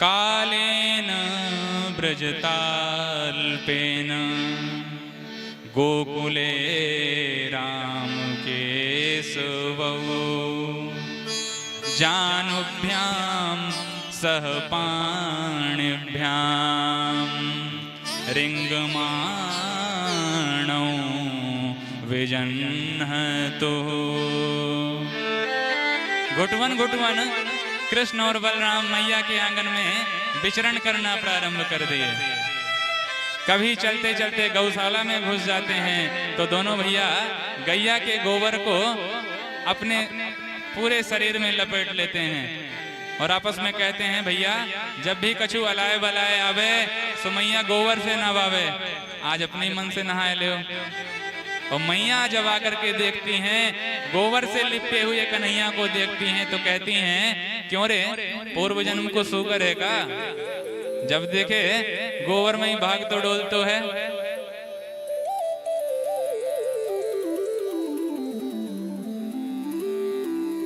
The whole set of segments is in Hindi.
कालेन ब्रजताल्पेन गोकुले रामकेशवौ जानुभ्यां सह पाणिभ्यां रिङ्गमाणौ विजह्नतु। घुटवन घुटवन कृष्ण और बलराम मैया के आंगन में विचरण करना प्रारंभ कर दिए। कभी चलते चलते गौशाला में घुस जाते हैं तो दोनों भैया गैया के गोबर को अपने पूरे शरीर में लपेट लेते हैं और आपस में कहते हैं, भैया जब भी कछु अलाए बलाए आवे सो मैया गोबर से नहवावे, आज अपने मन से नहाए ले। और मैया जब आकर के देखती हैं, गोबर से लिपटे हुए कन्हैया को देखती हैं तो कहती हैं, क्यों रे पूर्व जन्म को शुगर है का? जब देखे गोबर में ही भाग तो डोल तो है।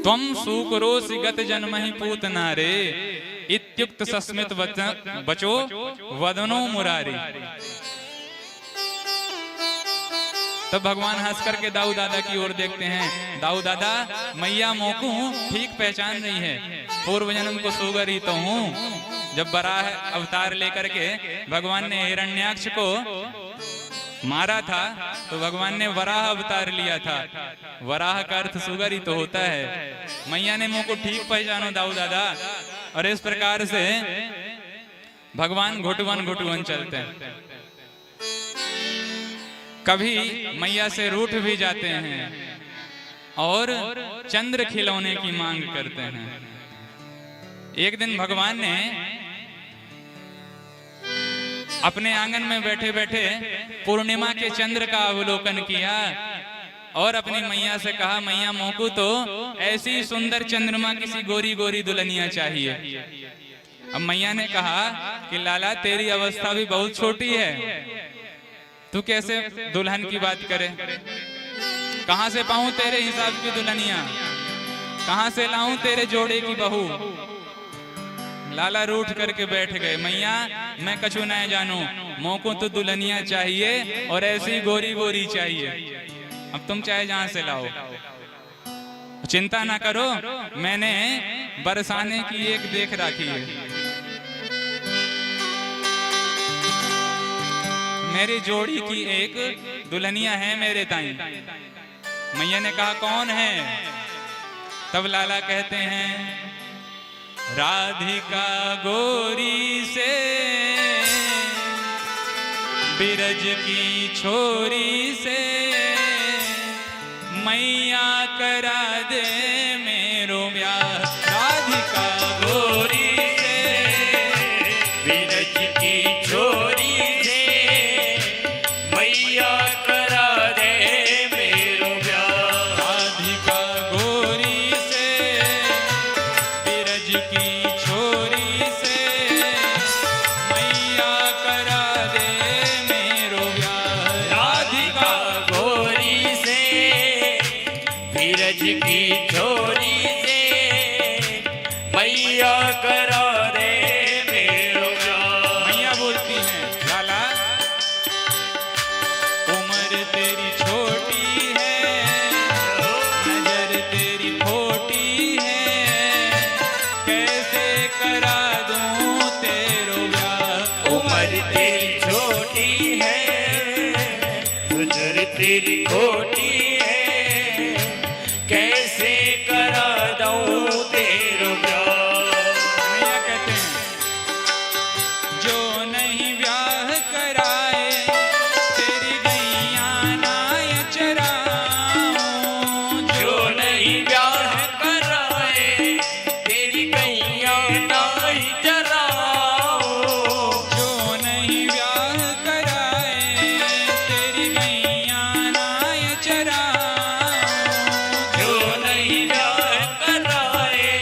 त्वं सुकरोसि गत जन्महि पूतना रे इत्युक्त सस्मित बचो वदनो मुरारी। तब भगवान हंस करके दाऊ दादा की ओर देखते हैं। दाऊ दादा, मैया मोकू ठीक पहचान रही है, पूर्व जन्म को सुगर ही तो हूँ। जब वराह अवतार लेकर के भगवान ने हिरण्याक्ष को मारा था तो भगवान ने वराह अवतार लिया था। वराह का अर्थ सुगर ही तो होता है। मैया ने मुंह को ठीक पहचानो दाऊ दादा। और इस प्रकार से भगवान घुटवन घुटवन चलते हैं। कभी मैया से रूठ भी जाते हैं और चंद्र खिलौने की मांग करते हैं। एक दिन भगवान ने अपने आंगन में बैठे बैठे पूर्णिमा के चंद्र का अवलोकन किया और अपनी मैया से कहा, मैया मोकू तो ऐसी सुंदर चंद्रमा किसी गोरी गोरी दुल्हनिया चाहिए। अब मैया ने कहा कि लाला तेरी अवस्था भी बहुत छोटी है, तू कैसे दुल्हन की बात करे? कहां से पाऊं तेरे हिसाब की दुल्हनिया, कहां से लाऊं तेरे जोड़े की बहू? लाला रूठ करके बैठ गए। मैया मैं कछु नहीं जानू, मोको तो दुल्हनिया चाहिए और ऐसी गोरी गोरी चाहिए। अब तुम चाहे जहां से लाओ, चिंता ना करो, मैंने बरसाने की एक देख राखी है। मेरी जोड़ी की एक दुल्हनिया है मेरे ताई। मैया ने कहा कौन है? तब लाला कहते हैं, राधिका गोरी से बिरज की छोरी से मैया करा दे मेरो ब्याह। राधिका गोरी से बिरज की छोरी से मैया करा दे मेरो ब्याह। राधिका गोरी से बिरज की छोरी से मैया करा दे मेरो ब्याह। राधिका गोरी से बिरज की छोरी से मैया करा दे मेरो ब्याह। मैया बोलती हैं, लाला उम्र तेरी छोटी है, नजर तेरी खोटी है, कैसे करा दूं तेरो ब्याह। उम्र तेरी छोटी है, नजर तेरी खोटी है, कैसे करा दूं तेरो ब्याह। मैया कहते हैं, जो नहीं ब्याह कराए तेरी गैया नाय चराऊं। जो नहीं ब्याह कराए तेरी गैया नाय चराऊं। जो नहीं ब्याह कराए तेरी गैया नाय चराऊं। जो नहीं ब्याह कराए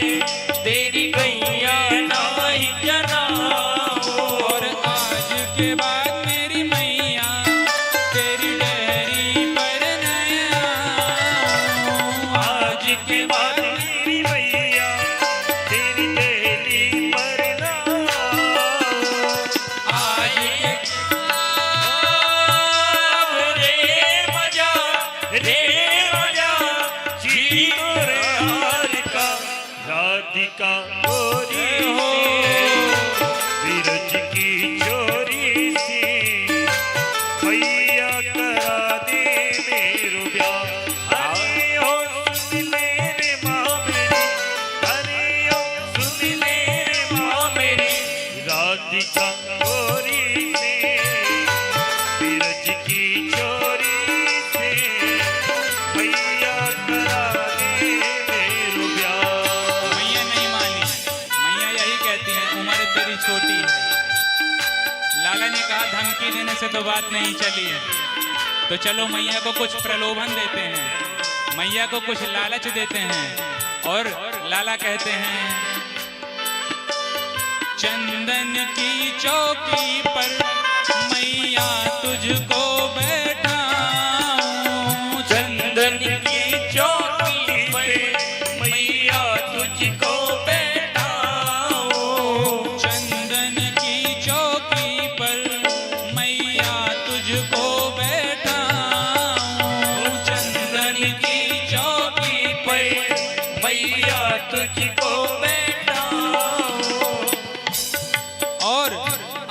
तेरी गैया नाय चराऊं। और आज के बाद मेरी मैया तेरी डेहरी पर न आऊं। आज के बाद मेरी मैया तेरी डेहरी पर न आऊं। राधिका गोरी से बिरज की चोरी से मैया करा दे मेरो ब्याह। मैया नहीं मानी, मैया यही कहती है उम्र तेरी छोटी है। लाला ने कहा धमकी देने से तो बात नहीं चली, तो चलो मैया को कुछ प्रलोभन देते हैं, मैया को कुछ लालच देते हैं। और लाला कहते हैं चंदन की चौकी पर मैया तुझको बैठाऊं, चंदन की चौकी पे मैया तुझको बैठाऊं, चंदन की चौकी पर मैया तुझको बैठाऊं, चंदन की चौकी पे मैया तुझको बैठाऊं, और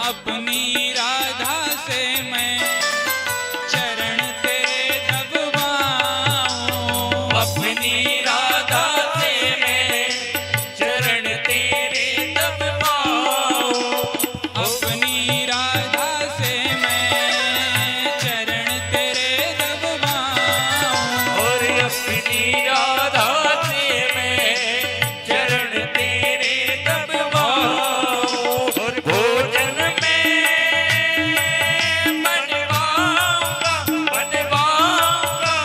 अपनी राधा से मैं चरण तेरे दबवाऊं, अपनी राधा से मैं चरण तेरे दबवाऊं, अपनी राधा से मैं चरण तेरे दबवाऊं, और अपनी राधा से मैं चरण तेरे दबवाऊं, और भोजन में बनवाऊंगा बनवाऊंगा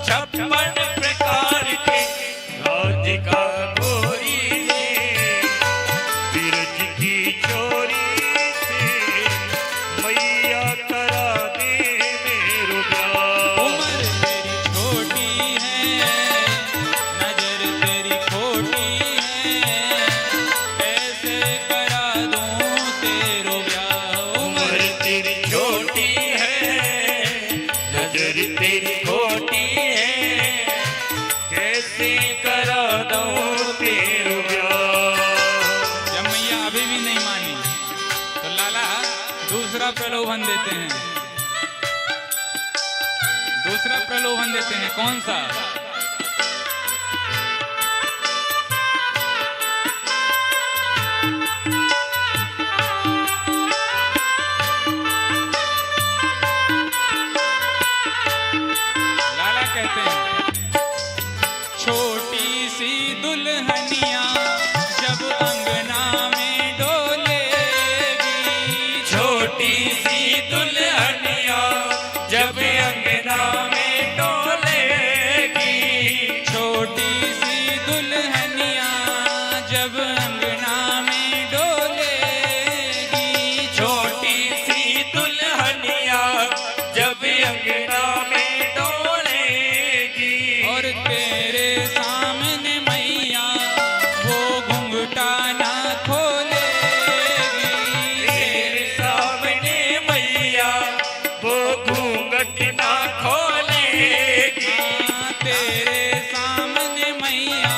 56 प्रकार के राधिका गोरी से बिरज की चोरी से मैया करा दे मेरो ब्याह। उम्र तेरी छोटी है, नजर तेरी खोटी है, कैसे करा दूं तेरो ब्याह। उम्र तेरी छोटी है, नजर तेरी खोटी है, कैसे करा दूं तेरो ब्याह। जब मैया अभी भी नहीं मानी तो लाला दूसरा प्रलोभन देते हैं, दूसरा प्रलोभन देते हैं। कौन सा? लाला कहते हैं छोटी सी दुल्हनिया जब अंगना में डोलेगी, छोटी सी दुल्हनिया जब अंगना में डोलेगी, छोटी सी दुल्हनिया जब अंगना में डोलेगी, छोटी सी दुल्हनिया जब अंगना में डोलेगी, और तेरे सामने मैया वो घुंघटा ना खोलेगी, तेरे सामने मैया वो घूंघट ना खोलेगी, हाँ, तेरे सामने मैया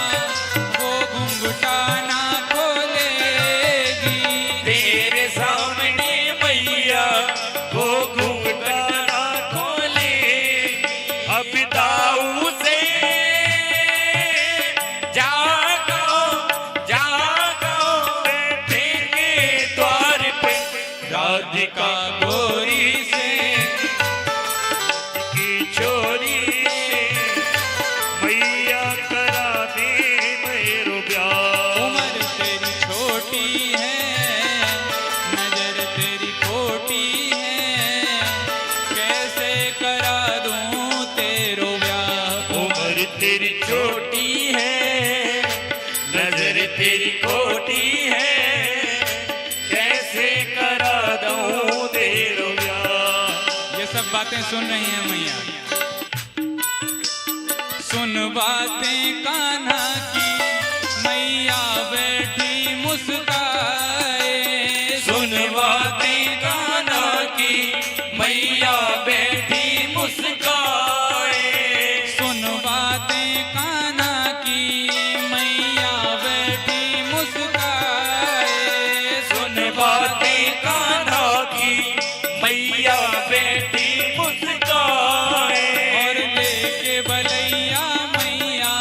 वो घुंघटा ना खोलेगी, तेरे सामने मैया वो घूंघट ना खोलेगी। अब दाऊ से जागो जागो बैठेंगे द्वार पे राधिका गोरी से की चोरी से मैया करा दे मेरो ब्याह। उम्र तेरी छोटी है, नजर तेरी खोटी है, कैसे करा दूं तेरो ब्याह। उम्र तेरी छोटी है, नजर तेरी खोटी है, कैसे करा दूं तेरो ब्याह। ये सब बातें सुन रही हैं मैया। सुन बातें कान्हा की मैया बैठी मुस्काए, सुन बातें कान्हा की मैया बैठी मुस्काए, सुन बातें कान्हा की मैया बैठी मुस्काए, सुन बातें कान्हा की मैया बैठी मुस्काए, और लेके बलैया मैया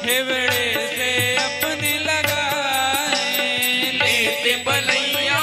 हिवड़े से अपने लगाए, लेते बलैया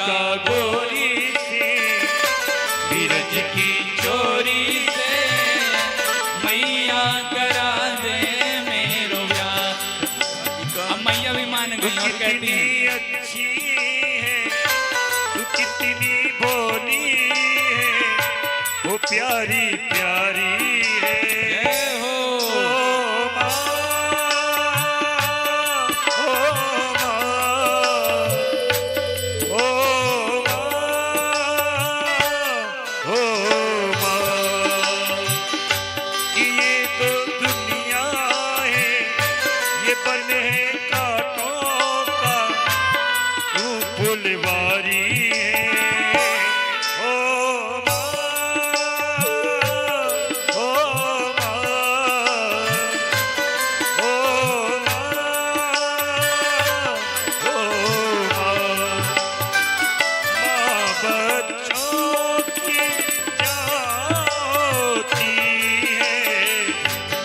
का गोरी से बिरज की चोरी से मैया करा दे मेरो ब्याह। अब मैया भी मान गई और कहती कितनी हैं, अच्छी है तू, कितनी भोली है, वो प्यारी प्यारी है। जय हो। ओ माँ, ओ माँ, ओ माँ, कि ये तो दुनिया है, ये बन है कांटों का, तू फुलवारी है। ओ माँ, ओ माँ, ओ माँ, ओ माँ, माँ बच्चों की जाती है,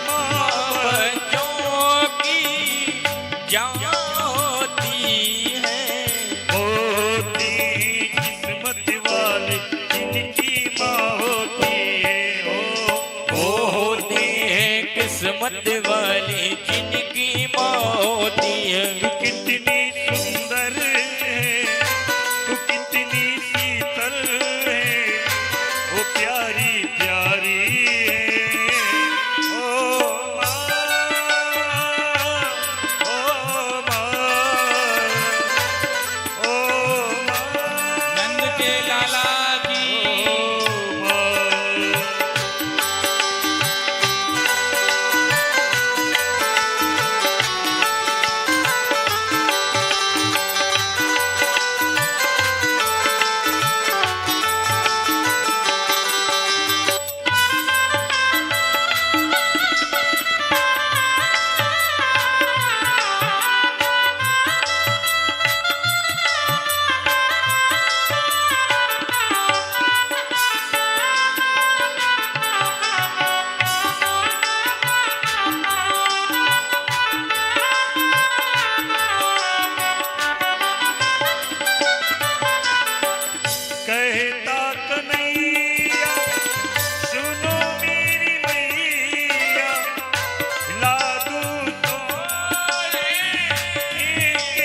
माँ बच्चों की जान होती है, होती किस्मत वाले जिनकी माँ होती है। वो होते हैं किस्मत वाले जिनकी माँ होती है। तू कितनी सुंदर है, तू कितनी शीतल है, वो प्यारी प्यारी है। ओ माँ, ओ माँ, ओ माँ, नंद के लाला की। ओ माँ। कहता कन्हैया सुनो मेरी मैया, ला दूं तोरे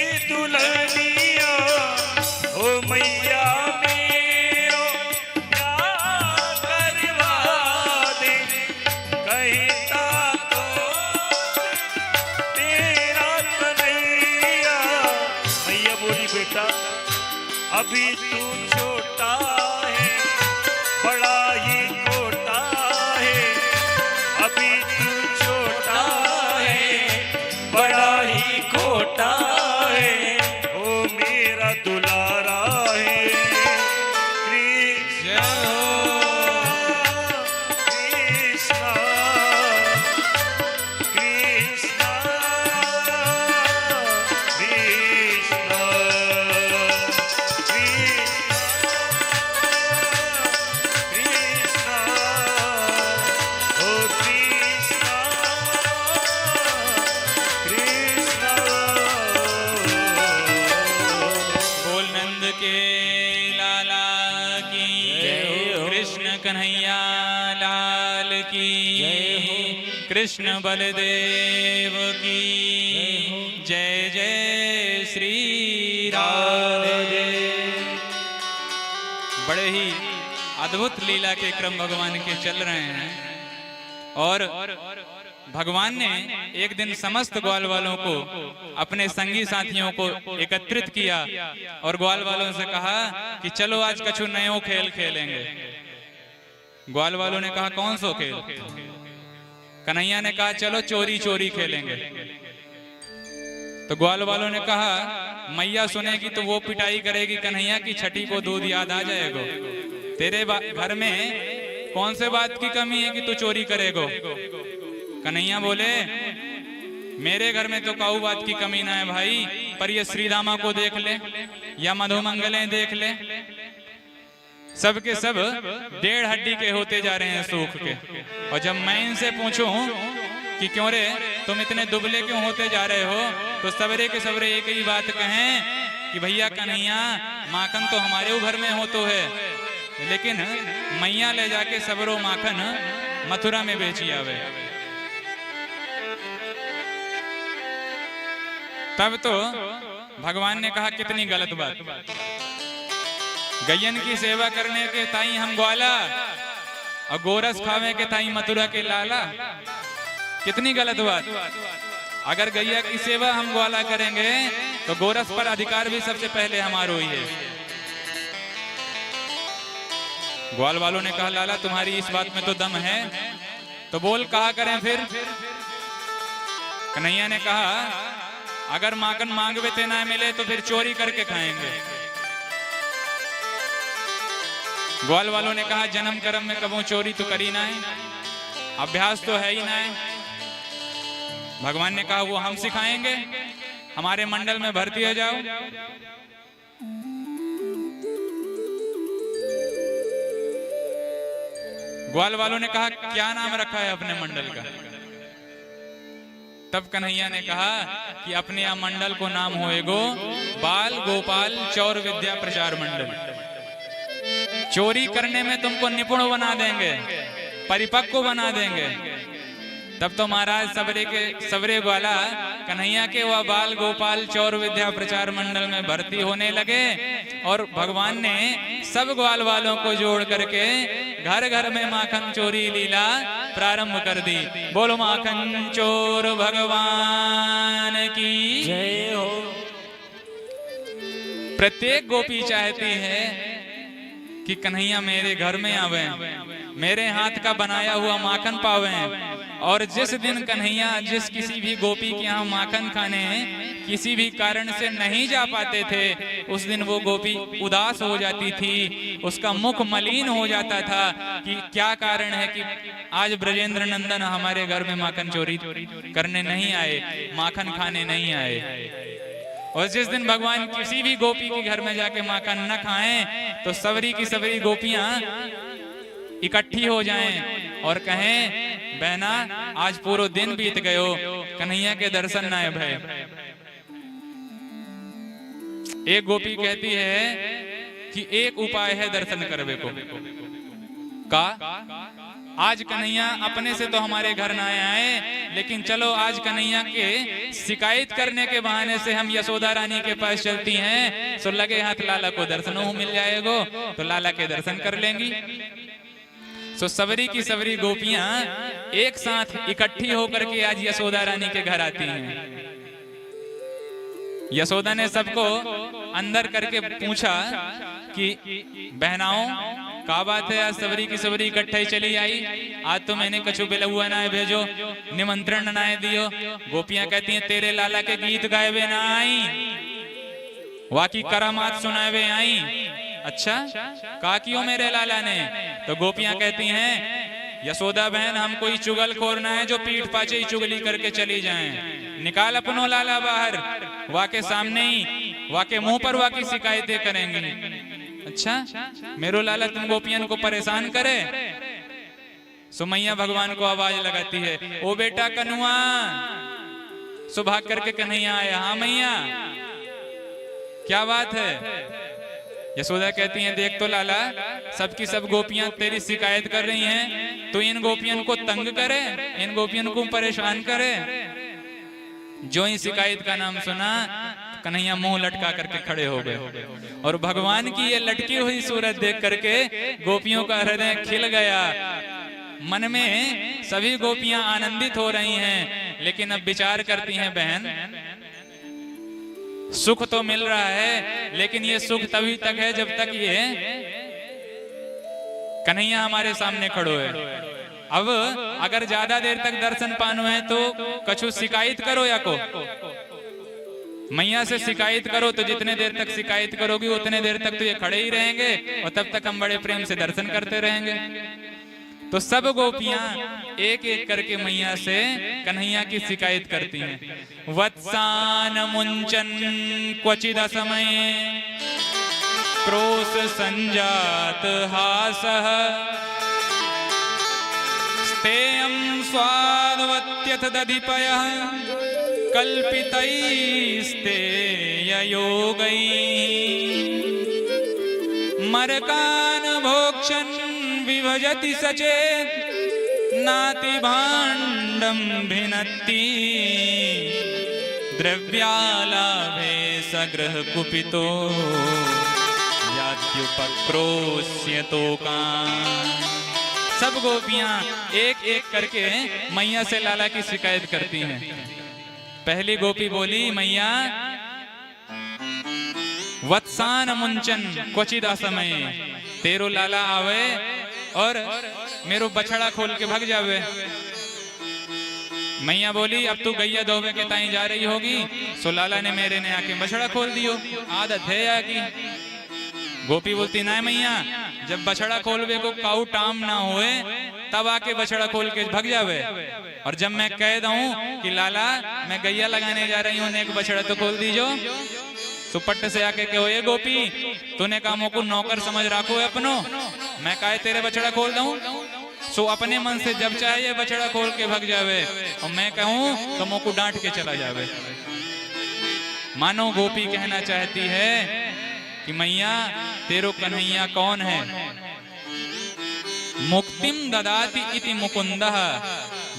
एक दुल्हनिया, ओ मैया मेरो प्यार करवा दे। कहता तो तेरा कन्हैया, मैया बोली बेटा अभी तू छोटा है, बड़ा ही खोटा है, अभी तू छोटा है, बड़ा ही खोटा है, ओ मेरा दुलारा है। जय हो। कृष्णा, कृष्णा, कृष्णा, कृष्णा, ओ कृष्णा, कृष्णा। बोल नंद के लाला की। जय हो। कृष्ण कन्हैया लाल की। कृष्ण बलदेव की। जय जय श्री राधे। बड़े ही अद्भुत लीला के क्रम भगवान के चल रहे हैं और भगवान ने एक दिन समस्त ग्वाल वालों को, अपने संगी साथियों को एकत्रित किया और ग्वाल वालों से कहा कि चलो आज कछु नयो खेल खेलेंगे। ग्वाल वालों ने कहा कौन सो खेल? कन्हैया ने कहा चलो चोरी चोरी खेलेंगे। तो ग्वाल वालों ने कहा मैया सुनेगी तो वो पिटाई करेगी कन्हैया की, छठी को दूध याद आ जाएगा। तेरे घर में कौन से बात की कमी है कि तू चोरी करेगो? कन्हैया बोले मेरे घर में तो काऊ बात की कमी ना है भाई, पर ये श्रीरामा को देख ले या मधुमंगलें देख ले, सब के सब 1.5 हड्डी के होते जा रहे हैं सूख के। और जब मैं इनसे पूछूं कि क्यों रे तुम इतने दुबले क्यों होते जा रहे हो, तो सवेरे के सवेरे एक ही बात कहें कि भैया कन्हैया माखन तो हमारे घर में हो तो है, लेकिन मैया ले जाके सबरो माखन मथुरा में बेची आवे। तब तो भगवान ने कहा कितनी गलत बात, गैयन की सेवा करने के ताई हम ग्वाला और गोरस खावे के ताई मथुरा के लाला, कितनी गलत बात। अगर गैया की सेवा हम ग्वाला करेंगे तो गोरस पर अधिकार भी सबसे पहले हमारो ही है। ग्वाल वालों ने कहा लाला तुम्हारी इस बात में तो दम है, तो बोल कहा करें फिर। कन्हैया ने कहा अगर माखन मांगवे ते ना मिले तो फिर चोरी करके खाएंगे। ग्वाल वालों ने कहा जन्म कर्म में कबो चोरी तो करी ना है, अभ्यास तो है ही ना है। भगवान ने कहा वो हम सिखाएंगे, हमारे मंडल में भर्ती हो जाओ। ग्वाल वालों ने कहा क्या नाम रखा है अपने मंडल का। तब कन्हैया ने कहा कि अपने यहाँ मंडल को नाम होएगो बाल गोपाल चौर विद्या प्रचार मंडल। चोरी करने में तुमको निपुण बना देंगे, परिपक्व बना देंगे। तब तो महाराज सबरे ग्वाला कन्हैया के वह बाल गोपाल चौर विद्या प्रचार मंडल में भर्ती होने लगे और भगवान ने सब ग्वाल वालों को जोड़ करके घर घर में माखन चोरी लीला प्रारंभ कर दी। बोलो माखन चोर भगवान की जय हो। प्रत्येक गोपी चाहती है कि कन्हैया मेरे घर में आवे, मेरे हाथ का बनाया हुआ माखन पावे। और जिस दिन कन्हैया जिस किसी भी गोपी के यहाँ माखन खाने किसी भी कारण से नहीं जा पाते थे, उस दिन वो गोपी उदास हो जाती थी, उसका मुख मलिन हो जाता था कि क्या कारण है कि आज ब्रजेंद्र नंदन हमारे घर में माखन चोरी करने नहीं आए, माखन खाने नहीं आए। और जिस दिन भगवान किसी भी गोपी के घर में जाके माखन न खाएं तो सबरी की सबरी गोपियां इकट्ठी हो जाएं और कहें बहना आज पूरा दिन बीत गयो, कन्हैया के दर्शन ना भय। एक गोपी कहती है कि एक उपाय है दर्शन करवे को का। आज कन्हैया अपने से तो हमारे घर ना आए, लेकिन चलो आज कन्हैया के शिकायत करने के बहाने से हम यशोदा रानी के पास चलती हैं, सो लगे हाथ लाला को दर्शन मिल जाएगा, तो लाला के दर्शन कर लेंगी। सो सबरी की सबरी गोपियां एक साथ इकट्ठी होकर के आज यशोदा रानी के घर आती हैं। यशोदा ने सबको अंदर करके पूछा कि बहनाओं का बात है, आज सबरी की सबरी इकट्ठे चली आई, आज तो मैंने कछु बिलहुआ ना भेजो, निमंत्रण ना दियो। गोपियां कहती हैं तेरे लाला के गीत गाए ना आई, वाकी करामात सुनावे आई। अच्छा का कियो मेरे लाला ने? तो गोपियां कहती हैं यशोदा बहन हम कोई चुगलखोर ना है जो पीठ पाछे ही चुगली करके चली जाएं। निकाल अपनो लाला बाहर, वाके सामने ही वाके मुंह पर वाकी शिकायतें करेंगी। अच्छा मेरो लाला तुम गोपियन को परेशान करे? सुमैया भगवान को आवाज लगाती है ओ बेटा कनुआ। सो भाग करके कन्हैया आया, हाँ मैया क्या बात है? यशोदा कहती हैं देख तो लाला सबकी सब गोपियां तेरी शिकायत कर रही हैं, तो इन गोपियन को तंग करे, इन गोपियन को परेशान करे। जो ही शिकायत का नाम सुना कन्हैया मुंह लटका करके खड़े हो गए और भगवान की ये लटकी हुई सूरत देख करके गोपियों का हृदय खिल गया। मन में सभी गोपियां आनंदित हो रही हैं, लेकिन अब विचार करती हैं बहन सुख तो मिल रहा है, लेकिन ये सुख तभी तक है जब तक ये कन्हैया हमारे सामने खड़ो है। अब अगर ज्यादा देर तक दर्शन पानो है तो कछु शिकायत करो या को मैया से शिकायत करो, तो जितने देर तक शिकायत करोगी उतने देर तक तो ये खड़े ही रहेंगे और तब तक हम बड़े प्रेम से दर्शन करते रहेंगे। तो सब गोपियां एक एक करके मैया से कन्हैया की शिकायत करती हैं। वत्सान मुंचन क्वचिद समय क्रोश संजात हासः स्तेयं स्वादवत्यथ दधिपयः कल्पितैस्ते योगै मरकान भोक्षन् विभजति सचेत् नाति भाण्डं भिनत्ति द्रव्यालाभे सगृह कुपितो यात्युपक्रोश्यतोकान्। सब गोपियां एक एक करके मैया से लाला की शिकायत करती हैं। पहली गोपी बोली, मैया वत्सान मुंचन क्वचित असमय, तेरो लाला आवे और मेरो बछड़ा खोल के भाग जावे। मैया बोली, अब तू गैया दोवे के ताई जा रही होगी, सो लाला ने मेरे ने आके बछड़ा खोल दियो, आदत है या की। गोपी बोलती, ना मैया, जब बछड़ा खोलवे को काऊ टाम ना होए तब आके बछड़ा खोल के भाग जावे, और जब मैं कह दूं कि लाला मैं गैया लगाने जा रही हूं, एक बछड़ा तो खोल दीजो, तो पट्ट से आके कहो, ये गोपी तूने कामों को नौकर समझ रखो है अपनो, मैं काहे तेरे बछड़ा खोल दूं। सो अपने मन से जब चाहे ये बछड़ा खोल के भाग जावे, और मैं कहूं तो मुंह को डांट के चला जावे। मानो गोपी कहना चाहती है कि मैया तेरो कन्हैया कौन है। मुक्तिम ददाति इति मुकुंदः,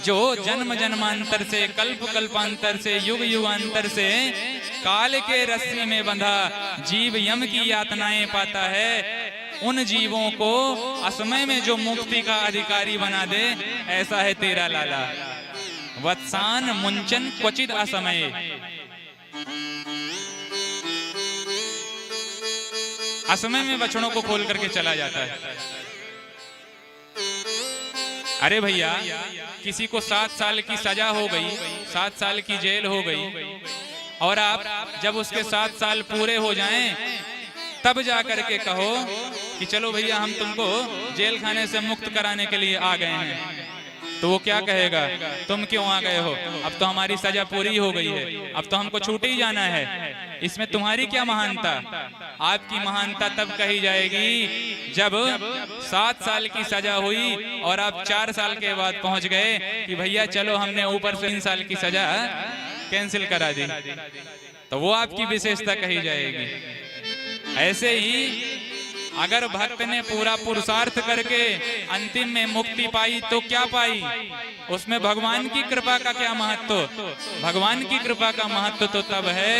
जो जन्म जन्मांतर से, कल्प कल्पांतर से, युग युगांतर से काल के रस्सी में बंधा जीव यम की यातनाएं पाता है, उन जीवों को असमय में जो मुक्ति का अधिकारी बना दे, ऐसा है तेरा लाला। वत्सान मुंचन क्वचित असमय, असमय में बछड़ों को खोल करके चला जाता है। अरे भैया, किसी को 7 साल की सजा हो गई, 7 साल की जेल हो गई, और आप जब उसके 7 साल पूरे हो जाएं तब जा करके कहो कि चलो भैया हम तुमको जेल खाने से मुक्त कराने के लिए आ गए हैं, तो वो क्या कहेगा, तुम क्यों आ गए हो, अब तो हमारी सजा पूरी हो गई है, अब तो हमको छूटे ही जाना है, इसमें तुम्हारी क्या महानता। आपकी महानता तब कही जाएगी जब 7 साल की सजा हुई और आप 4 साल के बाद पहुंच गए कि भैया चलो हमने ऊपर से 3 साल की सजा कैंसिल करा दी, तो वो आपकी विशेषता कही जाएगी। ऐसे ही अगर भक्त ने पूरा पुरुषार्थ करके अंतिम में मुक्ति पाई तो क्या पाई, उसमें भगवान की कृपा का क्या महत्व। भगवान की कृपा का महत्व तो तब है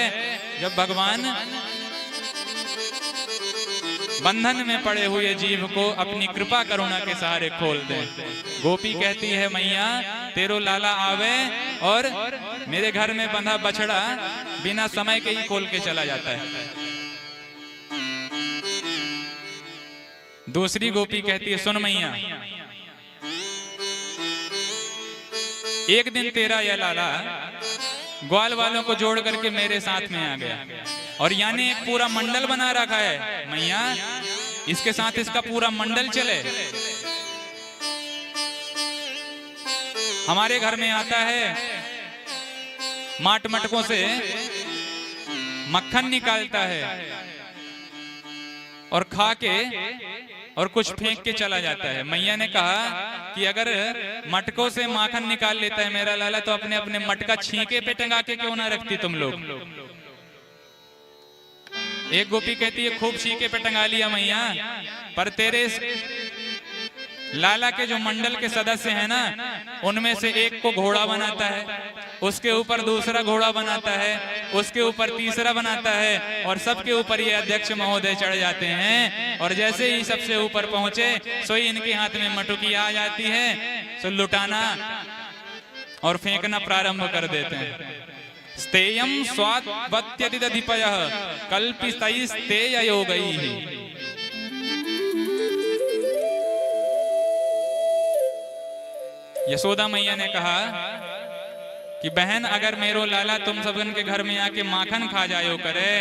जब भगवान बंधन में पड़े हुए जीव को अपनी कृपा करुणा के सहारे खोल दे। गोपी कहती है, मैया तेरो लाला आवे और मेरे घर में बंधा बछड़ा बिना समय के ही खोल के चला जाता है। दूसरी गोपी कहती है, सुन मैया, एक दिन तेरा यह लाला ग्वाल वालों को जोड़ करके मेरे साथ में आ गया, और यानी एक पूरा मंडल बना रखा है। मैया इसके साथ इसका पूरा मंडल चले। हमारे घर में आता है, माट मटकों से मक्खन निकालता है और खा के और कुछ फेंक के चला जाता है। मैया ने कहा कि अगर मटकों से माखन निकाल लेता है मेरा लाला, तो अपने अपने मटका छींके पे टंगा के क्यों ना रखती तुम लोग। एक गोपी कहती है, खूब छींके पे टंगा लिया मैया, पर तेरे लाला के जो मंडल के सदस्य हैं ना, उनमें से एक को घोड़ा बनाता है, उसके ऊपर दूसरा घोड़ा बनाता है, उसके ऊपर तीसरा बनाता है, और सबके ऊपर ये अध्यक्ष महोदय चढ़ जाते हैं, और जैसे ही सबसे ऊपर पहुंचे सो इनके हाथ में मटुकी आ जाती है, सो लुटाना और फेंकना प्रारंभ कर देते हैं। स्तेयम स्वात्वत्यधिपयः कल्पितैस्तेययोगैः। यशोदा मैया ने कहा कि बहन, अगर मेरो लाला तुम सबन के घर में आके माखन खा जायो करे,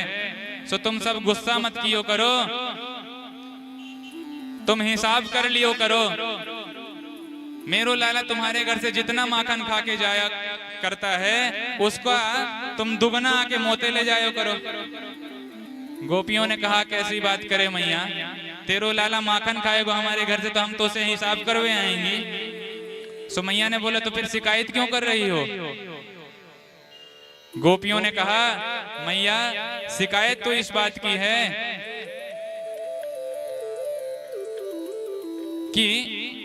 सो तुम सब गुस्सा मत कियो करो, तुम हिसाब कर लियो करो। मेरो लाला तुम्हारे घर से जितना माखन खा के जाया करता है, उसका तुम दुगना आके मोते ले जायो करो। गोपियों ने कहा, कैसी बात करे मैया, तेरो लाला माखन खाएगा हमारे घर से, तो हम तो उसे हिसाब करवे आएंगी। सो मैया ने बोला, तो फिर शिकायत क्यों कर रही हो। गोपियों ने कहा मैया शिकायत तो इस बात की है कि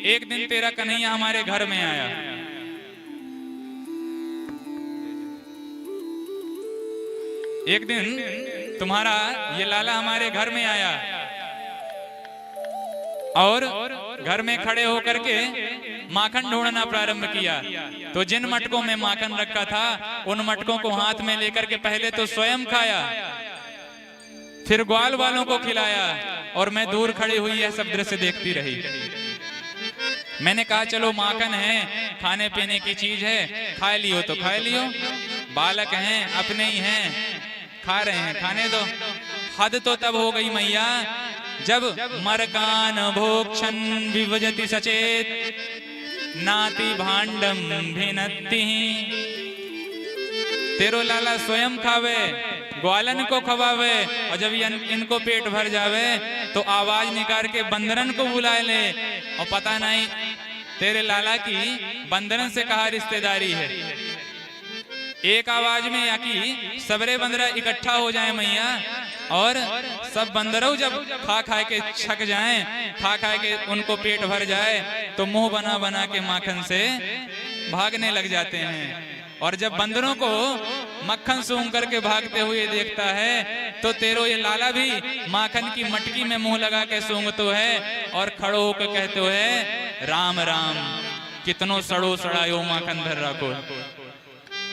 एक दिन तेरा कन्हैया हमारे घर में आया, एक दिन तुम्हारा ये लाला हमारे घर में आया और घर में खड़े होकर के माखन ढूंढना प्रारंभ किया। तो जिन मटकों में माखन रखा था उन मटकों को हाथ में लेकर के पहले तो स्वयं खाया, फिर ग्वाल वालों को खिलाया और मैं दूर खड़ी हुई यह सब दृश्य देखती रही। मैंने कहा चलो माखन है, खाने पीने की चीज है, खा लियो तो खा लियो, बालक हैं अपने ही हैं, खा रहे हैं, खाने दो। हद तो तब हो गई मैया जब मरकान भोक्षण विभजति सचेत नाति भांडम भिनत्ति। तेरो लाला स्वयं खावे, ग्वालन को खवावे और जब इनको पेट भर जावे तो आवाज निकाल के बंदरन को बुला ले। और पता नहीं तेरे लाला की बंदरन से कहा रिश्तेदारी है। एक आवाज में या कि सबरे बंदरा इकट्ठा हो जाए मैया और सब बंदरों जब खा खा के छक जाएं, खा खा के उनको पेट भर जाए तो मुंह बना बना के माखन से भागने लग जाते हैं। और जब बंदरों को मक्खन सूंघ करके भागते हुए देखता है तो तेरो ये लाला भी माखन की मटकी में मुंह लगा के सूंघतो है और खड़ो होकर कहते है राम राम कितनो सड़ो सड़ायो माखन धर रखो।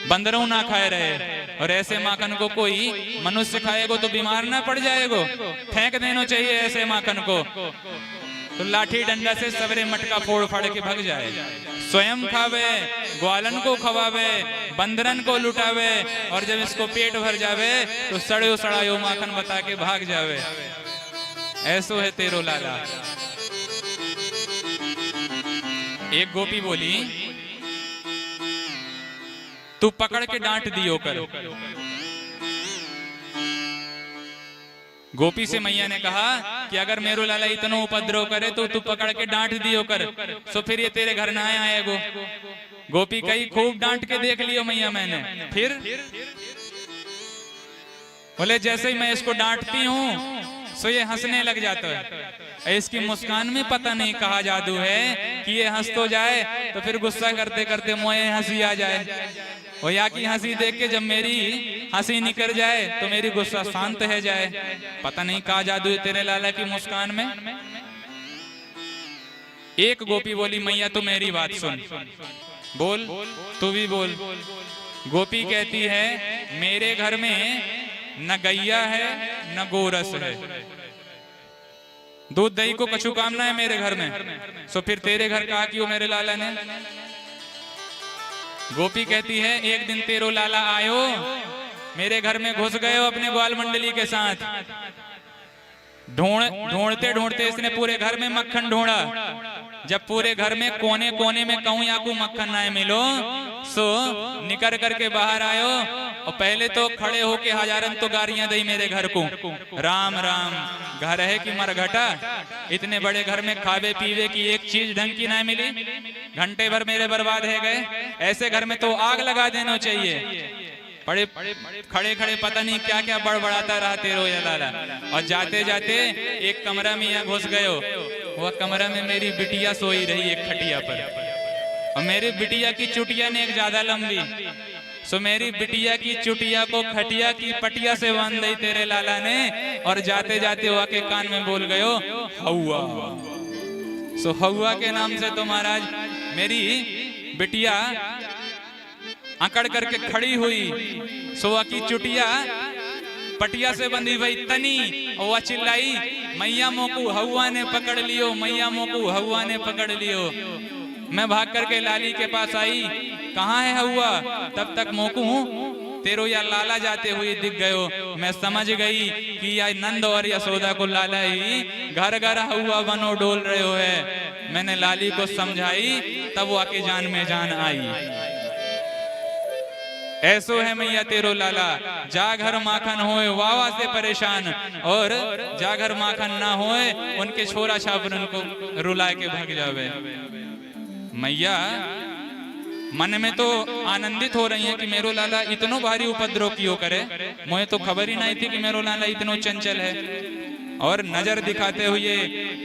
बंदरों ना खाए रहे और ऐसे माखन को कोई मनुष्य खाएगो तो बीमार ना पड़ जाएगो, फेंक देना चाहिए ऐसे माखन को। तो लाठी डंडा से सबरे मटका फोड़ फाड़ के भाग जाए, स्वयं खावे, ग्वालन को खवावे, बंदरन को लुटावे और जब इसको पेट भर जावे तो सड़ो सड़ायो माखन बता के भाग जावे। ऐसो है तेरो लाला। एक गोपी बोली तू पकड़ के डांट दियो कर। गोपी से मैया ने कहा कि अगर मेरो लाला इतना उपद्रव करे तो तू पकड़ के डांट दियो कर, तो फिर ये तेरे घर ना आएगो। गोपी कही खूब डांट के देख लियो मैया मैंने। फिर बोले जैसे ही मैं इसको डांटती हूँ सो ये हंसने लग जाता है। इसकी मुस्कान में पता नहीं कहा जादू है कि ये हंस तो जाए तो फिर गुस्सा करते करते मोए हंसी आ जाए, और या की हंसी देख के जब मेरी हंसी निकल जाए तो मेरी गुस्सा शांत है जाए। पता नहीं कहा जादू है तेरे लाला की मुस्कान में। एक गोपी बोली मैया तू मेरी बात सुन, बोल तू भी बोल। गोपी कहती है मेरे घर में न गैया है न गोरस है, दूध दही को कछु कामना है मेरे घर में, सो फिर तेरे घर कहा क्यों मेरे लाला ने। गोपी कहती है एक दिन तेरो लाला आयो मेरे घर में घुस गए अपने ग्वाल मंडली के साथ, ढूंढते ढूंढते इसने पूरे घर में मक्खन ढूंढा। जब पूरे घर में कोने कोने में कहूं या को मक्खन ना मिलो सो निकल करके बाहर आयो और पहले तो खड़े होके हजारन तो गारियां दी मेरे घर को, राम राम घर है कि मरघटा, इतने बड़े घर में खावे पीवे की एक चीज ढंग की ना मिली, घंटे भर मेरे बर्बाद है गए। ऐसे घर में तो आग लगा देना चाहिए। बड़े खड़े खड़े पता नहीं क्या क्या बड़बड़ाता रहा तेरो ये लाला। और जाते जाते एक कमरा में यहाँ घुस गयो, वह कमरा में मेरी बिटिया सोई रही एक खटिया पर, और मेरी बिटिया की चुटिया ने एक ज्यादा लंबी, सो मेरी बिटिया की चुटिया को खटिया की पटिया से बांध दी तेरे लाला ने, और जाते जाते वह के कान में बोल गयो हौवा। सो हौवा के नाम से तो महाराज मेरी बिटिया अकड़ करके खड़ी हुई, सोवा की चुटिया पटिया से बंधी हुई तनी, और वह चिल्लाई मैया मोकू हौवा ने पकड़ लियो, मैया मोकू हौवा ने पकड़ लियो। मैं भाग करके लाली के पास आई, कहाँ है हौवा? तब तक मोकू तेरो या लाला जाते हुए दिख गयो। मैं समझ गई कि या नंद और यशोदा को लाला ही घर घर हौवा बनो डोल रहे हो है। मैंने लाली को समझाई, तब वो आके जान में जान आई। ऐसो है मैया तेरो लाला, जा घर माखन होए वावा से परेशान, और जा घर माखन ना होए उनके छोरा छापर उनको रुला के भाग जावे। मैया मन में तो आनंदित हो रही हैं कि मेरो लाला इतनो भारी उपद्रव कियो करे, मुझे तो खबर ही नहीं थी कि मेरो लाला इतनो चंचल है। और नजर दिखाते हुए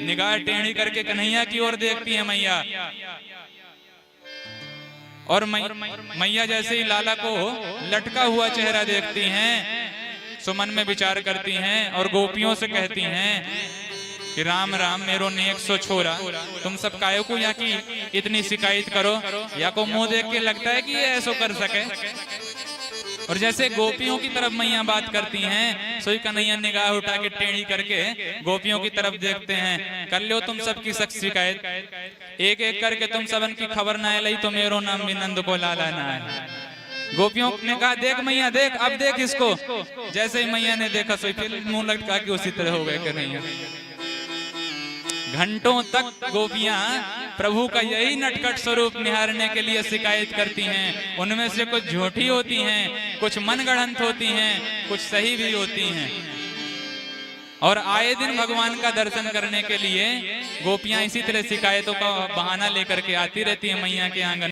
निगाह टेढ़ी करके कन्हैया की ओर देखती है मैया। और मैया जैसे ही लाला को लटका हुआ चेहरा देखती हैं, सो मन में विचार करती हैं और गोपियों से कहती हैं कि राम राम मेरो नेक सो छोरा, तुम सब कायो को यहाँ की इतनी शिकायत करो, या को मुंह देख के लगता है कि ये ऐसो कर सके। और जैसे गोपियों की तरफ मैया बात करती हैं, सोई कन्हैया निगाह उठा के टेढ़ी करके गोपियों की तरफ देखते हैं। कर लो तुम सबकी सख्त शिकायत, एक एक करके तुम सबन की खबर ना लाई तो मेरो नाम भी नंद को लाला ना है। गोपियों ने कहा देख मैया देख, अब देख इसको। जैसे ही मैया ने देखा सोई फिर मुंह लटका के उसी तरह हो गए कन्हैया। घंटों तक गोपियां प्रभु का यही नटखट स्वरूप निहारने के लिए शिकायत करती हैं। उनमें से कुछ झूठी होती हैं, कुछ मनगढ़ंत होती हैं, कुछ सही भी होती हैं। और आए दिन भगवान का दर्शन करने के लिए गोपियां इसी तरह शिकायतों का बहाना लेकर के आती रहती है मैया के आंगन।